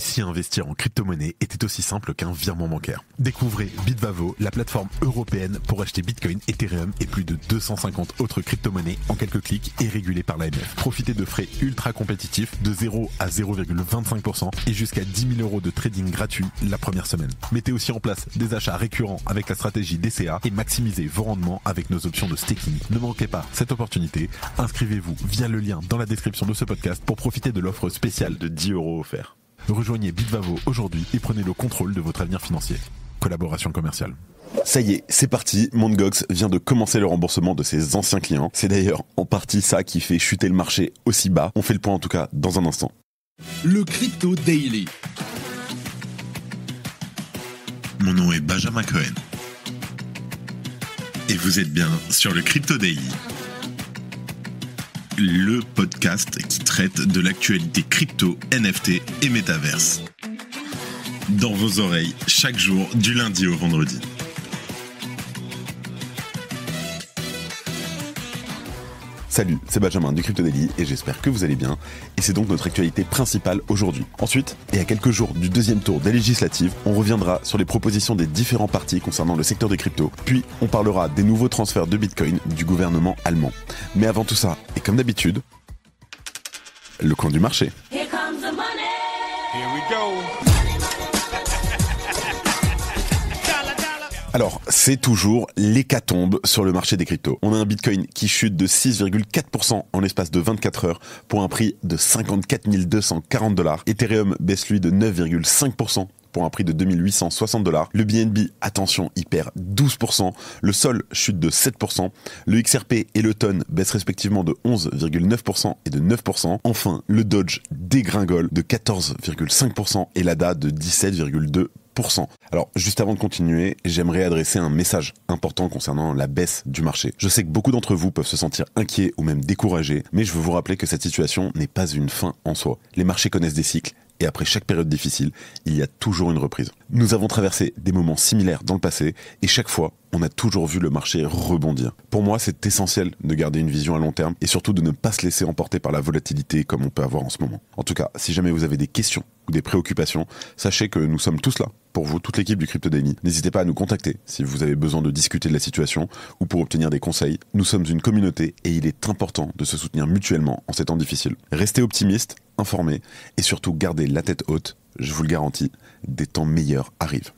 si investir en crypto-monnaie était aussi simple qu'un virement bancaire. Découvrez Bitvavo, la plateforme européenne pour acheter Bitcoin, Ethereum et plus de 250 autres crypto-monnaies en quelques clics et régulées par l'AMF. Profitez de frais ultra compétitifs de 0 à 0,25% et jusqu'à 10 000 € de trading gratuit la première semaine. Mettez aussi en place des achats récurrents avec la stratégie DCA et maximisez vos rendements avec nos options de staking. Ne manquez pas cette opportunité. Inscrivez-vous via le lien dans la description de ce podcast pour profiter de l'offre spéciale de 10 € offert. Rejoignez Bitvavo aujourd'hui et prenez le contrôle de votre avenir financier. Collaboration commerciale. Ça y est, c'est parti, Mt. Gox vient de commencer le remboursement de ses anciens clients. C'est d'ailleurs en partie ça qui fait chuter le marché aussi bas. On fait le point en tout cas dans un instant. Le Crypto Daily. Mon nom est Benjamin Cohen. Et vous êtes bien sur le Crypto Daily. Le podcast qui traite de l'actualité crypto, NFT et métaverse. Dans vos oreilles, chaque jour, du lundi au vendredi. Salut, c'est Benjamin du Crypto Daily et j'espère que vous allez bien. Et c'est donc notre actualité principale aujourd'hui. Ensuite, et à quelques jours du deuxième tour des législatives, on reviendra sur les propositions des différents partis concernant le secteur des cryptos. Puis, on parlera des nouveaux transferts de Bitcoin du gouvernement allemand. Mais avant tout ça, et comme d'habitude, le coin du marché. Here comes the money. Here we go. Alors, c'est toujours l'hécatombe sur le marché des cryptos. On a un Bitcoin qui chute de 6,4% en l'espace de 24 heures pour un prix de 54 240 $. Ethereum baisse lui de 9,5% pour un prix de 2860 $. Le BNB, attention, il perd 12%. Le Sol chute de 7%. Le XRP et le TON baissent respectivement de 11,9% et de 9%. Enfin, le Doge dégringole de 14,5% et l'ADA de 17,2%. Alors, juste avant de continuer, j'aimerais adresser un message important concernant la baisse du marché. Je sais que beaucoup d'entre vous peuvent se sentir inquiets ou même découragés, mais je veux vous rappeler que cette situation n'est pas une fin en soi. Les marchés connaissent des cycles, et après chaque période difficile, il y a toujours une reprise. Nous avons traversé des moments similaires dans le passé, et chaque fois, on a toujours vu le marché rebondir. Pour moi, c'est essentiel de garder une vision à long terme, et surtout de ne pas se laisser emporter par la volatilité comme on peut avoir en ce moment. En tout cas, si jamais vous avez des questions ou des préoccupations, sachez que nous sommes tous là. Pour vous, toute l'équipe du Crypto Daily, n'hésitez pas à nous contacter si vous avez besoin de discuter de la situation ou pour obtenir des conseils. Nous sommes une communauté et il est important de se soutenir mutuellement en ces temps difficiles. Restez optimistes, informés et surtout gardez la tête haute. Je vous le garantis, des temps meilleurs arrivent.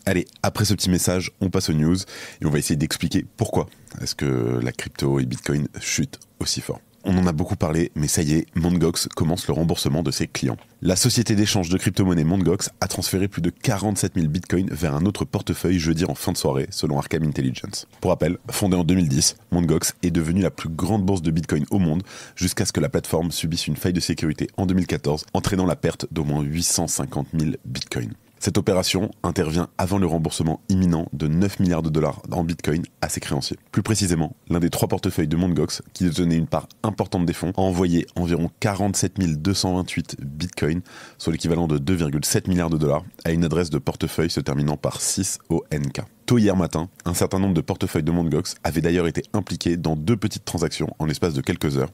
Allez, après ce petit message, on passe aux news et on va essayer d'expliquer pourquoi est-ce que la crypto et Bitcoin chutent aussi fort. On en a beaucoup parlé, mais ça y est, Mt. Gox commence le remboursement de ses clients. La société d'échange de crypto-monnaie Mt. Gox a transféré plus de 47 000 bitcoins vers un autre portefeuille jeudi en fin de soirée, selon Arkham Intelligence. Pour rappel, fondée en 2010, Mt. Gox est devenue la plus grande bourse de bitcoin au monde jusqu'à ce que la plateforme subisse une faille de sécurité en 2014, entraînant la perte d'au moins 850 000 bitcoins. Cette opération intervient avant le remboursement imminent de 9 milliards de dollars en bitcoin à ses créanciers. Plus précisément, l'un des 3 portefeuilles de Mt. Gox, qui détenait une part importante des fonds, a envoyé environ 47 228 bitcoins, soit l'équivalent de 2,7 milliards de dollars, à une adresse de portefeuille se terminant par 6 ONK. Tôt hier matin, un certain nombre de portefeuilles de Mt. Gox avaient d'ailleurs été impliqués dans 2 petites transactions en l'espace de quelques heures,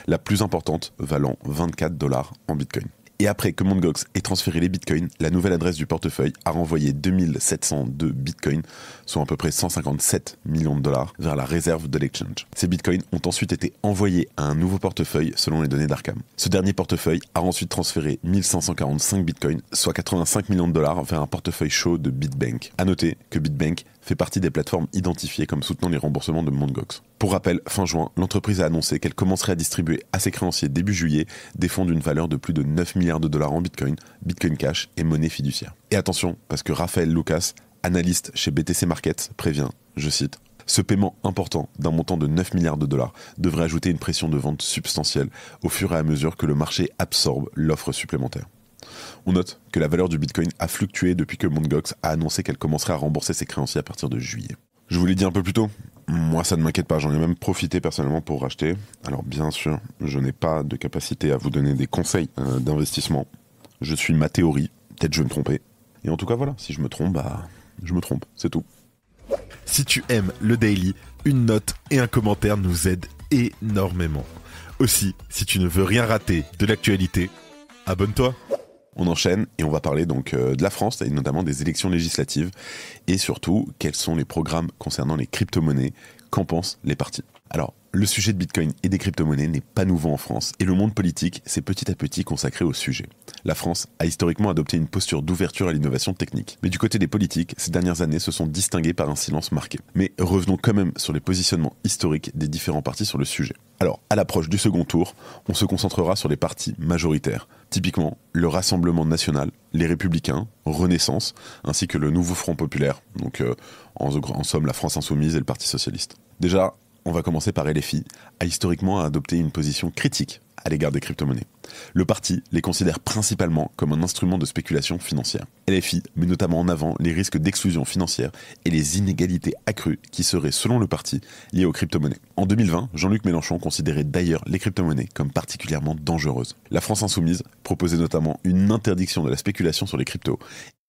la plus importante valant 24 $ en bitcoin. Et après que Mt. Gox ait transféré les bitcoins, la nouvelle adresse du portefeuille a renvoyé 2702 bitcoins, soit à peu près 157 millions de dollars, vers la réserve de l'exchange. Ces bitcoins ont ensuite été envoyés à un nouveau portefeuille selon les données d'Arkham. Ce dernier portefeuille a ensuite transféré 1545 bitcoins, soit 85 millions de dollars, vers un portefeuille chaud de BitBank. A noter que BitBank fait partie des plateformes identifiées comme soutenant les remboursements de Mt. Gox. Pour rappel, fin juin, l'entreprise a annoncé qu'elle commencerait à distribuer à ses créanciers début juillet des fonds d'une valeur de plus de 9 milliards de dollars en Bitcoin, Bitcoin Cash et monnaie fiduciaire. Et attention, parce que Raphaël Lucas, analyste chez BTC Markets, prévient, je cite, « Ce paiement important d'un montant de 9 milliards de dollars devrait ajouter une pression de vente substantielle au fur et à mesure que le marché absorbe l'offre supplémentaire. » On note que la valeur du Bitcoin a fluctué depuis que Mt. Gox a annoncé qu'elle commencerait à rembourser ses créanciers à partir de juillet. Je vous l'ai dit un peu plus tôt, moi ça ne m'inquiète pas, j'en ai même profité personnellement pour racheter. Alors bien sûr, je n'ai pas de capacité à vous donner des conseils d'investissement. Je suis ma théorie, peut-être je vais me tromper. Et en tout cas voilà, si je me trompe, je me trompe, c'est tout. Si tu aimes le Daily, une note et un commentaire nous aident énormément. Aussi, si tu ne veux rien rater de l'actualité, abonne-toi. On enchaîne et on va parler donc de la France et notamment des élections législatives et surtout quels sont les programmes concernant les crypto-monnaies, qu'en pensent les partis. Alors, le sujet de Bitcoin et des crypto-monnaies n'est pas nouveau en France et le monde politique s'est petit à petit consacré au sujet. La France a historiquement adopté une posture d'ouverture à l'innovation technique. Mais du côté des politiques, ces dernières années se sont distinguées par un silence marqué. Mais revenons quand même sur les positionnements historiques des différents partis sur le sujet. Alors, à l'approche du second tour, on se concentrera sur les partis majoritaires. Typiquement, le Rassemblement National, les Républicains, Renaissance, ainsi que le Nouveau Front Populaire, donc en somme la France Insoumise et le Parti Socialiste. Déjà, on va commencer par LFI, a historiquement adopté une position critique à l'égard des crypto-monnaies. Le parti les considère principalement comme un instrument de spéculation financière. LFI met notamment en avant les risques d'exclusion financière et les inégalités accrues qui seraient, selon le parti, liées aux crypto-monnaies. En 2020, Jean-Luc Mélenchon considérait d'ailleurs les crypto-monnaies comme particulièrement dangereuses. La France Insoumise proposait notamment une interdiction de la spéculation sur les cryptos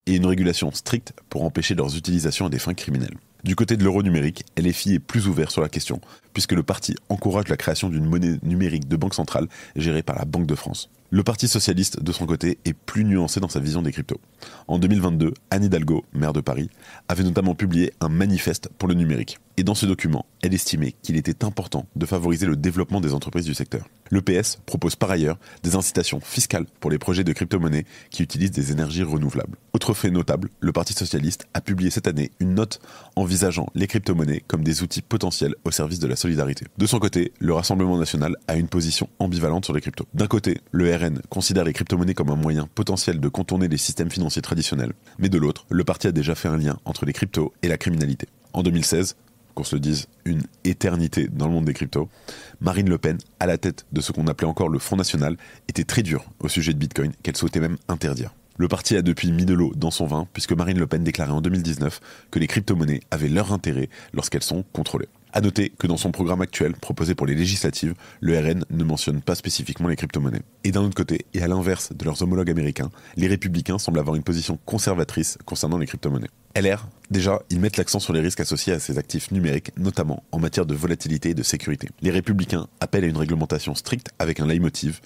et une régulation stricte pour empêcher leurs utilisations à des fins criminelles. Du côté de l'euro numérique, LFI est plus ouvert sur la question, puisque le parti encourage la création d'une monnaie numérique de banque centrale gérée par la Banque de France. Le Parti Socialiste, de son côté, est plus nuancé dans sa vision des cryptos. En 2022, Anne Hidalgo, maire de Paris, avait notamment publié un manifeste pour le numérique. Et dans ce document, elle estimait qu'il était important de favoriser le développement des entreprises du secteur. Le PS propose par ailleurs des incitations fiscales pour les projets de crypto-monnaies qui utilisent des énergies renouvelables. Autre fait notable, le Parti Socialiste a publié cette année une note envisageant les crypto-monnaies comme des outils potentiels au service de la solidarité. De son côté, le Rassemblement National a une position ambivalente sur les cryptos. D'un côté, le RN considère les crypto-monnaies comme un moyen potentiel de contourner les systèmes financiers traditionnels, mais de l'autre, le parti a déjà fait un lien entre les cryptos et la criminalité. En 2016, qu'on se le dise, une éternité dans le monde des cryptos, Marine Le Pen, à la tête de ce qu'on appelait encore le Front National, était très dure au sujet de Bitcoin, qu'elle souhaitait même interdire. Le parti a depuis mis de l'eau dans son vin, puisque Marine Le Pen déclarait en 2019 que les crypto-monnaies avaient leur intérêt lorsqu'elles sont contrôlées. A noter que dans son programme actuel, proposé pour les législatives, le RN ne mentionne pas spécifiquement les crypto-monnaies. Et d'un autre côté, et à l'inverse de leurs homologues américains, les républicains semblent avoir une position conservatrice concernant les crypto-monnaies. LR, déjà, ils mettent l'accent sur les risques associés à ces actifs numériques, notamment en matière de volatilité et de sécurité. Les républicains appellent à une réglementation stricte avec un leitmotiv,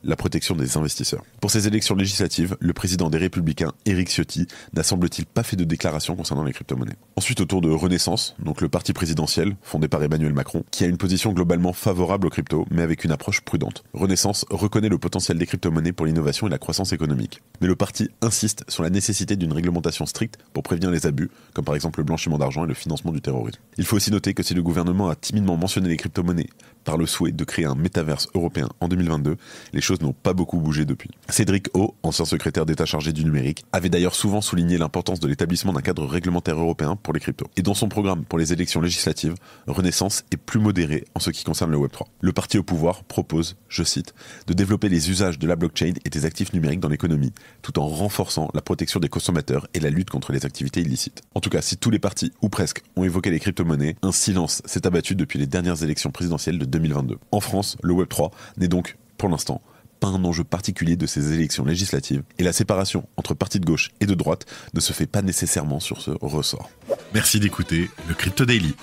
la protection des investisseurs. Pour ces élections législatives, le président des Républicains, Éric Ciotti, n'a semble-t-il pas fait de déclaration concernant les crypto-monnaies. Ensuite, au tour de Renaissance, donc le parti présidentiel, fondé par Emmanuel Macron, qui a une position globalement favorable aux cryptos, mais avec une approche prudente. Renaissance reconnaît le potentiel des crypto-monnaies pour l'innovation et la croissance économique. Mais le parti insiste sur la nécessité d'une réglementation stricte pour prévenir les abus, comme par exemple le blanchiment d'argent et le financement du terrorisme. Il faut aussi noter que si le gouvernement a timidement mentionné les crypto-monnaies par le souhait de créer un métaverse européen en 2022, les choses n'ont pas beaucoup bougé depuis. Cédric O, ancien secrétaire d'État chargé du numérique, avait d'ailleurs souvent souligné l'importance de l'établissement d'un cadre réglementaire européen pour les cryptos. Et dans son programme pour les élections législatives, Renaissance est plus modéré en ce qui concerne le Web3. Le parti au pouvoir propose, je cite, de développer les usages de la blockchain et des actifs numériques dans l'économie, tout en renforçant la protection des consommateurs et la lutte contre les activités illicites. En tout cas, si tous les partis, ou presque, ont évoqué les crypto-monnaies, un silence s'est abattu depuis les dernières élections présidentielles de 2022. En France, le Web3 n'est donc, pour l'instant, pas un enjeu particulier de ces élections législatives, et la séparation entre partis de gauche et de droite ne se fait pas nécessairement sur ce ressort. Merci d'écouter le Crypto Daily.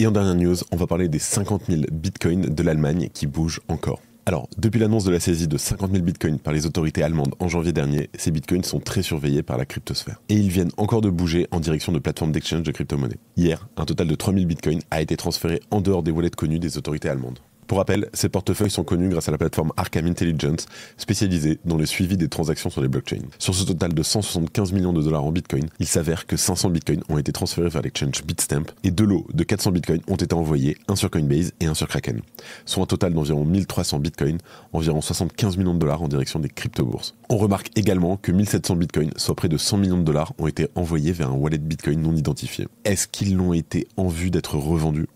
Et en dernière news, on va parler des 50 000 bitcoins de l'Allemagne qui bougent encore. Alors, depuis l'annonce de la saisie de 50 000 bitcoins par les autorités allemandes en janvier dernier, ces bitcoins sont très surveillés par la cryptosphère. Et ils viennent encore de bouger en direction de plateformes d'exchange de crypto-monnaies. Hier, un total de 3 000 bitcoins a été transféré en dehors des wallets connus des autorités allemandes. Pour rappel, ces portefeuilles sont connus grâce à la plateforme Arkham Intelligence, spécialisée dans le suivi des transactions sur les blockchains. Sur ce total de 175 millions de dollars en bitcoin, il s'avère que 500 bitcoins ont été transférés vers l'exchange Bitstamp et deux lots de 400 bitcoins ont été envoyés, un sur Coinbase et un sur Kraken. Soit un total d'environ 1300 bitcoins, environ 75 millions de dollars en direction des crypto-bourses. On remarque également que 1700 bitcoins, soit près de 100 millions de dollars, ont été envoyés vers un wallet bitcoin non identifié. Est-ce qu'ils l'ont été en vue d'être revendus ?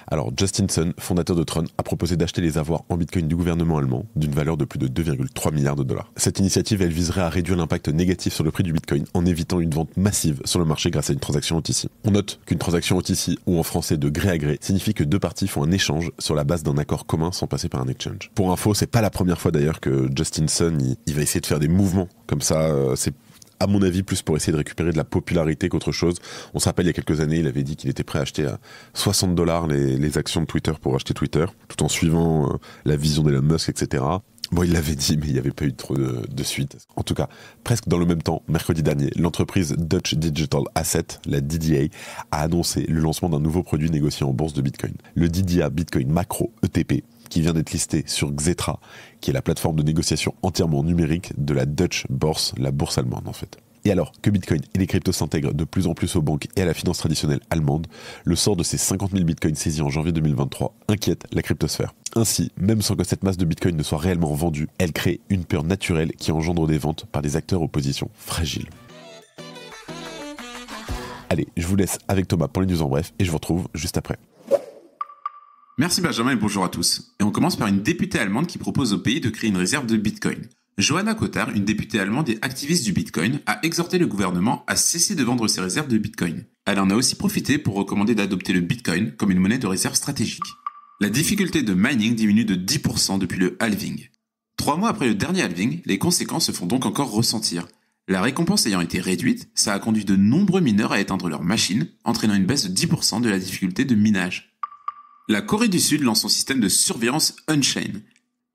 Alors, Justin Sun, fondateur de Tron, a proposé d'acheter les avoirs en bitcoin du gouvernement allemand d'une valeur de plus de 2,3 milliards de dollars. Cette initiative, elle viserait à réduire l'impact négatif sur le prix du bitcoin en évitant une vente massive sur le marché grâce à une transaction OTC. On note qu'une transaction OTC, ou en français de gré à gré, signifie que deux parties font un échange sur la base d'un accord commun sans passer par un exchange. Pour info, c'est pas la première fois d'ailleurs que Justin Sun, il va essayer de faire des mouvements comme ça, c'est à mon avis, plus pour essayer de récupérer de la popularité qu'autre chose. On se rappelle, il y a quelques années, il avait dit qu'il était prêt à acheter à $60 les actions de Twitter pour acheter Twitter, tout en suivant la vision d'Elon Musk, etc. Bon, il l'avait dit, mais il n'y avait pas eu trop de suite. En tout cas, presque dans le même temps, mercredi dernier, l'entreprise Dutch Digital Asset, la DDA, a annoncé le lancement d'un nouveau produit négocié en bourse de Bitcoin. Le DDA Bitcoin Macro ETP, qui vient d'être listé sur Xetra, qui est la plateforme de négociation entièrement numérique de la Dutch Börse, la bourse allemande en fait. Et alors que Bitcoin et les cryptos s'intègrent de plus en plus aux banques et à la finance traditionnelle allemande, le sort de ces 50 000 bitcoins saisis en janvier 2023 inquiète la cryptosphère. Ainsi, même sans que cette masse de bitcoins ne soit réellement vendue, elle crée une peur naturelle qui engendre des ventes par des acteurs aux positions fragiles. Allez, je vous laisse avec Thomas pour les news en bref et je vous retrouve juste après. Merci Benjamin et bonjour à tous. Et on commence par une députée allemande qui propose au pays de créer une réserve de Bitcoin. Johanna Kotar, une députée allemande et activiste du Bitcoin, a exhorté le gouvernement à cesser de vendre ses réserves de Bitcoin. Elle en a aussi profité pour recommander d'adopter le Bitcoin comme une monnaie de réserve stratégique. La difficulté de mining diminue de 10% depuis le halving. 3 mois après le dernier halving, les conséquences se font donc encore ressentir. La récompense ayant été réduite, ça a conduit de nombreux mineurs à éteindre leurs machines, entraînant une baisse de 10% de la difficulté de minage. La Corée du Sud lance son système de surveillance Unchained.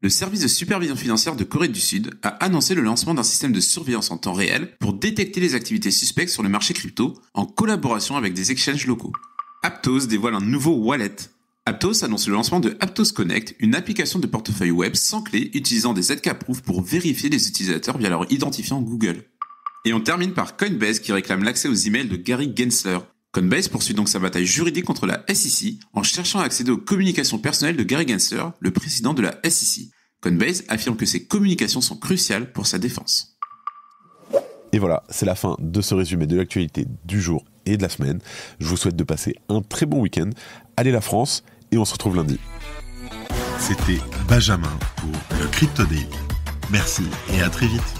Le service de supervision financière de Corée du Sud a annoncé le lancement d'un système de surveillance en temps réel pour détecter les activités suspectes sur le marché crypto en collaboration avec des exchanges locaux. Aptos dévoile un nouveau wallet. Aptos annonce le lancement de Aptos Connect, une application de portefeuille web sans clé utilisant des ZK-Proof pour vérifier les utilisateurs via leur identifiant Google. Et on termine par Coinbase qui réclame l'accès aux emails de Gary Gensler. Coinbase poursuit donc sa bataille juridique contre la SEC en cherchant à accéder aux communications personnelles de Gary Gensler, le président de la SEC. Coinbase affirme que ces communications sont cruciales pour sa défense. Et voilà, c'est la fin de ce résumé de l'actualité du jour et de la semaine. Je vous souhaite de passer un très bon week-end. Allez la France, et on se retrouve lundi. C'était Benjamin pour le Crypto Daily. Merci et à très vite.